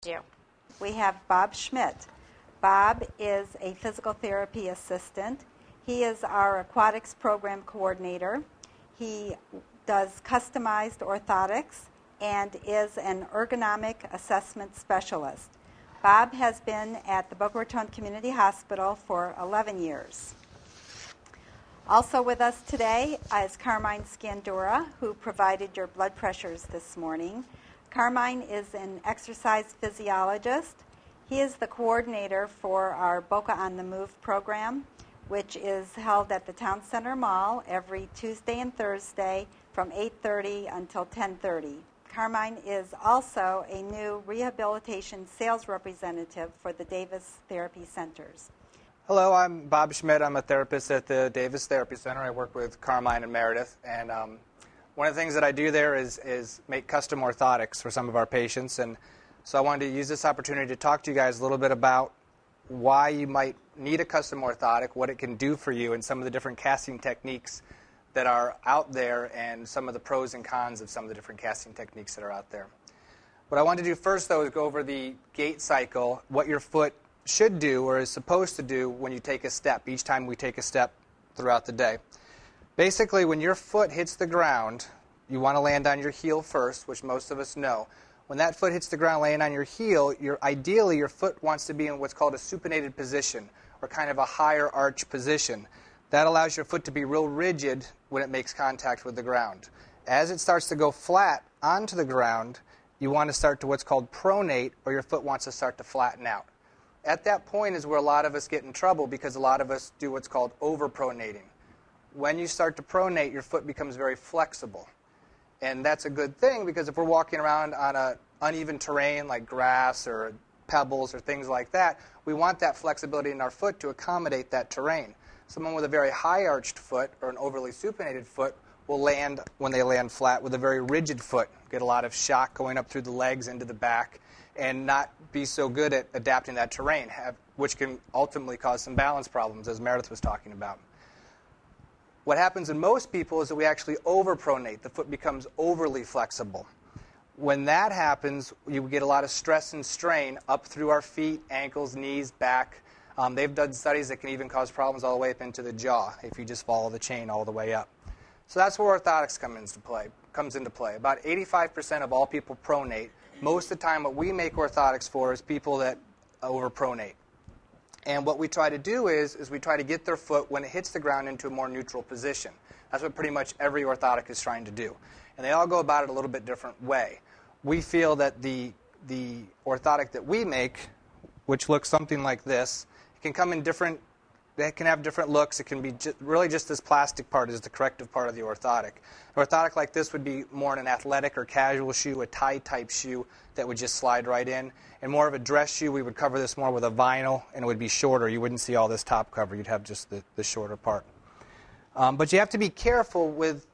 You. We have Bob Schmidt. Bob is a physical therapy assistant. He is our aquatics program coordinator. He does customized orthotics and is an ergonomic assessment specialist. Bob has been at the Boca Raton Community Hospital for 11 years. Also with us today is Carmine Scandura, who provided your blood pressures this morning. Carmine is an exercise physiologist. He is the coordinator for our Boca on the Move program, which is held at the Town Center Mall every Tuesday and Thursday from 8:30 until 10:30. Carmine is also a new rehabilitation sales representative for the Davis Therapy Centers. Hello, I'm Bob Schmidt. I'm a therapist at the Davis Therapy Center. I work with Carmine and Meredith, and one of the things that I do there is make custom orthotics for some of our patients, and so I wanted to use this opportunity to talk to you guys a little bit about why you might need a custom orthotic, what it can do for you, and some of the different casting techniques that are out there, and some of the pros and cons of some of the different casting techniques that are out there. What I want to do first, though, is go over the gait cycle, what your foot should do or is supposed to do when you take a step, each time we take a step throughout the day. Basically, when your foot hits the ground, you want to land on your heel first, which most of us know. When that foot hits the ground laying on your heel, ideally your foot wants to be in what's called a supinated position, or kind of a higher arch position. That allows your foot to be real rigid when it makes contact with the ground. As it starts to go flat onto the ground, you want to start to what's called pronate, or your foot wants to start to flatten out. At that point is where a lot of us get in trouble, because a lot of us do what's called overpronating. When you start to pronate, your foot becomes very flexible. And that's a good thing, because if we're walking around on an uneven terrain like grass or pebbles or things like that, we want that flexibility in our foot to accommodate that terrain. Someone with a very high-arched foot or an overly supinated foot will land, when they land flat, with a very rigid foot, get a lot of shock going up through the legs into the back, and not be so good at adapting that terrain, which can ultimately cause some balance problems, as Meredith was talking about. What happens in most people is that we actually overpronate. The foot becomes overly flexible. When that happens, you get a lot of stress and strain up through our feet, ankles, knees, back. They've done studies that can even cause problems all the way up into the jaw if you just follow the chain all the way up. So that's where orthotics comes into play. About 85% of all people pronate. Most of the time what we make orthotics for is people that overpronate. And what we try to do is we try to get their foot, when it hits the ground, into a more neutral position. That's what pretty much every orthotic is trying to do. And they all go about it a little bit different way. We feel that the orthotic that we make, which looks something like this, it can come in different, it can have different looks. It can be really just this plastic part is the corrective part of the orthotic. An orthotic like this would be more in an athletic or casual shoe, a tie-type shoe that would just slide right in. And more of a dress shoe, we would cover this more with a vinyl, and it would be shorter. You wouldn't see all this top cover. You'd have just the shorter part. But you have to be careful with,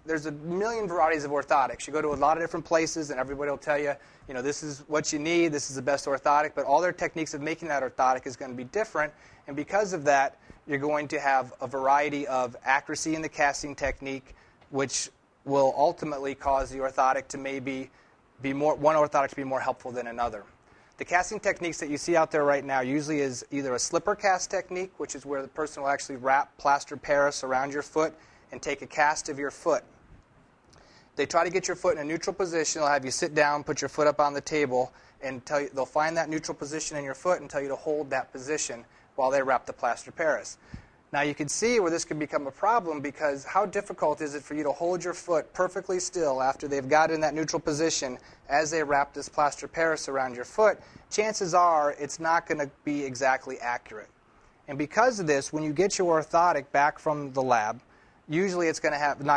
there's a million varieties of orthotics. You go to a lot of different places, and everybody will tell you, this is what you need, this is the best orthotic, but all their techniques of making that orthotic is going to be different, and because of that, you're going to have a variety of accuracy in the casting technique, which will ultimately cause the orthotic to maybe be one orthotic to be more helpful than another. The casting techniques that you see out there right now usually is either a slipper cast technique, which is where the person will actually wrap plaster Paris around your foot and take a cast of your foot. They try to get your foot in a neutral position. They'll have you sit down, put your foot up on the table, and they'll find that neutral position in your foot and tell you to hold that position while they wrap the plaster Paris. Now you can see where this could become a problem, because how difficult is it for you to hold your foot perfectly still after they've got in that neutral position as they wrap this plaster Paris around your foot? Chances are it's not going to be exactly accurate. And because of this, when you get your orthotic back from the lab, usually it's not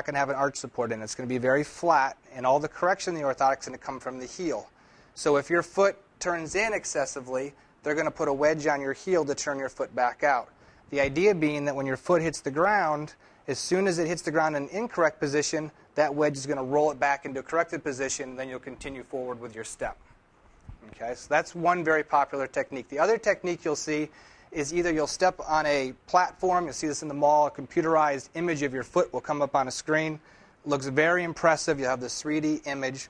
going to have an arch support in it. It's going to be very flat, and all the correction in the orthotic is going to come from the heel. So if your foot turns in excessively, they're going to put a wedge on your heel to turn your foot back out. The idea being that when your foot hits the ground, as soon as it hits the ground in an incorrect position, that wedge is going to roll it back into a corrected position, then you'll continue forward with your step. Okay, so that's one very popular technique. The other technique you'll see is either you'll step on a platform, you'll see this in the mall, a computerized image of your foot will come up on a screen. It looks very impressive. You have this 3D image.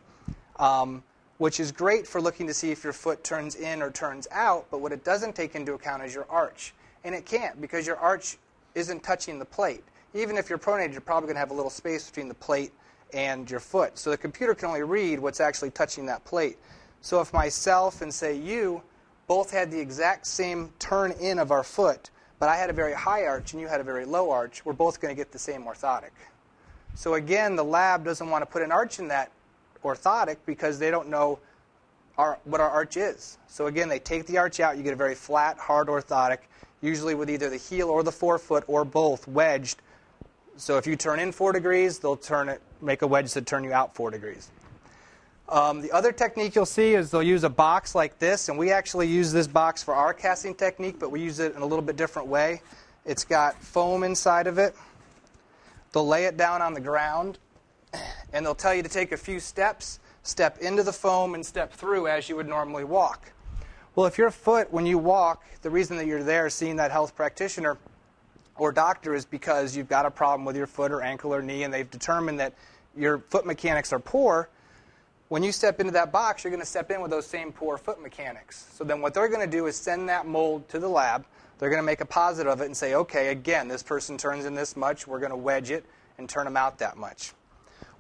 which is great for looking to see if your foot turns in or turns out, but what it doesn't take into account is your arch. And it can't, because your arch isn't touching the plate. Even if you're pronated, you're probably going to have a little space between the plate and your foot. So the computer can only read what's actually touching that plate. So if myself and, say, you both had the exact same turn in of our foot, but I had a very high arch and you had a very low arch, we're both going to get the same orthotic. So again, the lab doesn't want to put an arch in that orthotic because they don't know what our arch is. So again, they take the arch out, you get a very flat, hard orthotic, usually with either the heel or the forefoot or both wedged. So if you turn in 4 degrees, they'll make a wedge to turn you out 4 degrees. The other technique you'll see is they'll use a box like this, and we actually use this box for our casting technique, but we use it in a little bit different way. It's got foam inside of it. They'll lay it down on the ground, and they'll tell you to take a few steps, step into the foam, and step through as you would normally walk. Well, if your foot, when you walk, the reason that you're there seeing that health practitioner or doctor is because you've got a problem with your foot or ankle or knee, and they've determined that your foot mechanics are poor. When you step into that box, you're going to step in with those same poor foot mechanics. So then what they're going to do is send that mold to the lab. They're going to make a posit of it and say, okay, again, this person turns in this much. We're going to wedge it and turn them out that much.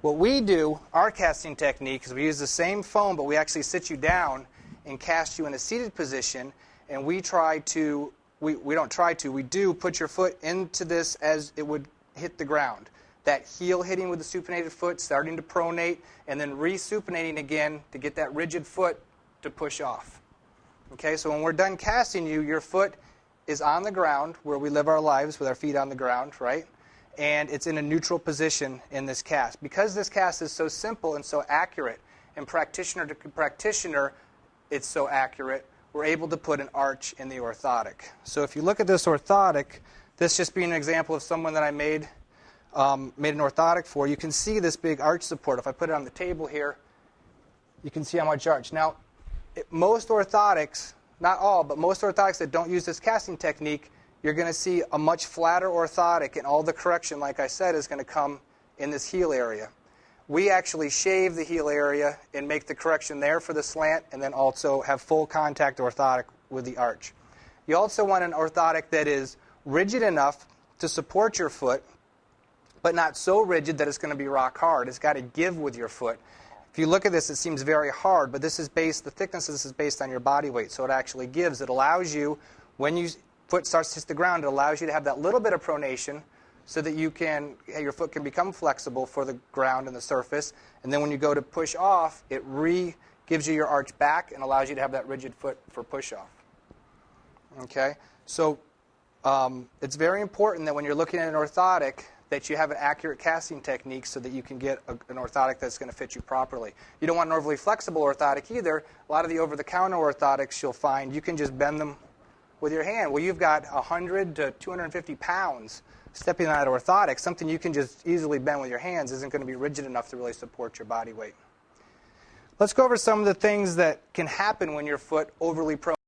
What we do, our casting technique, is we use the same foam, but we actually sit you down and cast you in a seated position, and we do put your foot into this as it would hit the ground. That heel hitting with the supinated foot, starting to pronate, and then resupinating again to get that rigid foot to push off. Okay, so when we're done casting you, your foot is on the ground where we live our lives with our feet on the ground, right? And it's in a neutral position in this cast. Because this cast is so simple and so accurate, and practitioner to practitioner, it's so accurate, we're able to put an arch in the orthotic. So if you look at this orthotic, this just being an example of someone that I made an orthotic for, you can see this big arch support. If I put it on the table here, you can see how much arch. Now, most orthotics, not all, but most orthotics that don't use this casting technique, you're going to see a much flatter orthotic, and all the correction, like I said, is going to come in this heel area. We actually shave the heel area and make the correction there for the slant, and then also have full contact orthotic with the arch. You also want an orthotic that is rigid enough to support your foot, but not so rigid that it's going to be rock hard. It's got to give with your foot. If you look at this, it seems very hard, but the thickness of this is based on your body weight, so it actually gives. It allows you, when your foot starts to hit the ground, it allows you to have that little bit of pronation so that your foot can become flexible for the ground and the surface, and then when you go to push off, it gives you your arch back and allows you to have that rigid foot for push off. Okay, so it's very important that when you're looking at an orthotic, that you have an accurate casting technique so that you can get an orthotic that's going to fit you properly. You don't want an overly flexible orthotic either. A lot of the over-the-counter orthotics you'll find, you can just bend them with your hand. Well, you've got 100 to 250 pounds stepping on that orthotic. Something you can just easily bend with your hands isn't going to be rigid enough to really support your body weight. Let's go over some of the things that can happen when your foot overly